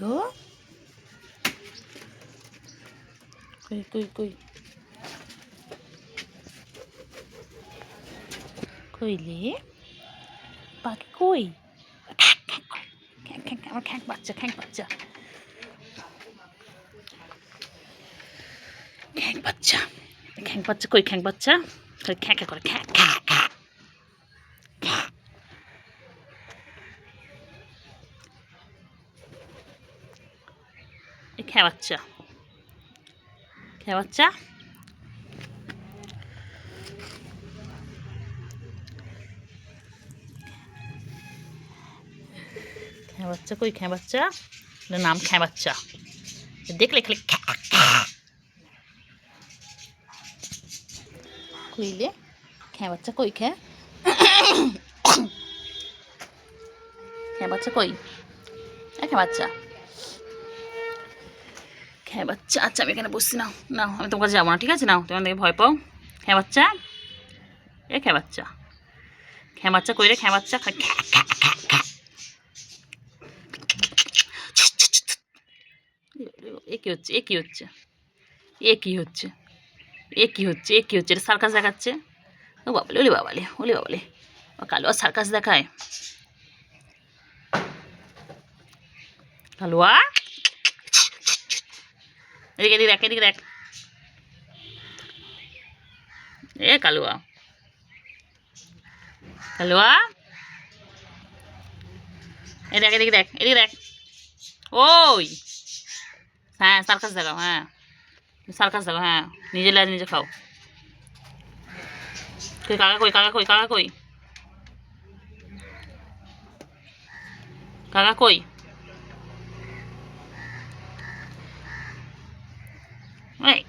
গো, কই কই কই কইলে পাখি কই? আমার খ্যাঁক বাচ্চা, খ্যাঁক বাচ্চা, খ্যাঁক বাচ্চা, খ্যাঁক বাচ্চা কই? খ্যাঁক বাচ্চা খালি খ্যাঁ খ্যাঁ করে, খ্যাঁ খ্যাঁ খ্যাঁ। এই খ্যাঁ বাচ্চা, খ্যাঁ বাচ্চা, খ্যাঁ বাচ্চা কই? খ্যাঁ বাচ্চা, নাম খ্যাঁ বাচ্চা, দেখলে খালি কইলে খ্যাঁ বাচ্চা কই? খ্যাঁ খ্যাঁ বাচ্চা কই? খ্যাঁ বাচ্চা, খ্যাঁ বাচ্চা। আচ্ছা আমি এখানে বসছি, নাও নাও, আমি তোমার কাছে যাবো না, ঠিক আছে? নাও, তোমার দেখে ভয় পাও। খ্যাঁ বাচ্চা, এ খ্যাঁ বাচ্চা, খ্যাঁ বাচ্চা কই রে? খ্যাঁ বাচ্চা, এ কি হচ্ছে? এ কি হচ্ছে? এ কি হচ্ছে? এ কি হচ্ছে? এ কি হচ্ছে? এটা সার্কাস দেখাচ্ছে। ও বাবালে, ওলে বাবালে, ওলে বাবালে, ও কালুয়া সার্কাস দেখায়। কালুয়া, এদিকে এদিকে দেখ, এদিকে দেখ, এ কালুয়া, কালুয়া, এ দেখ, এদিকে দেখ, এদিকে দেখ, ওই হ্যাঁ সার্কাস দেখাও, হ্যাঁ সার্কাস দেখাও, হ্যাঁ নিজে লাজ নিজে খাও। কই কাকা কই? কাকা কই? কাকা কই? কাকা কই? এই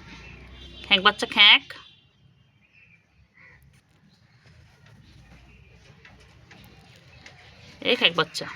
খ্যাঁক বাচ্চা, খ্যাঁক, এই খ্যাঁক বাচ্চা।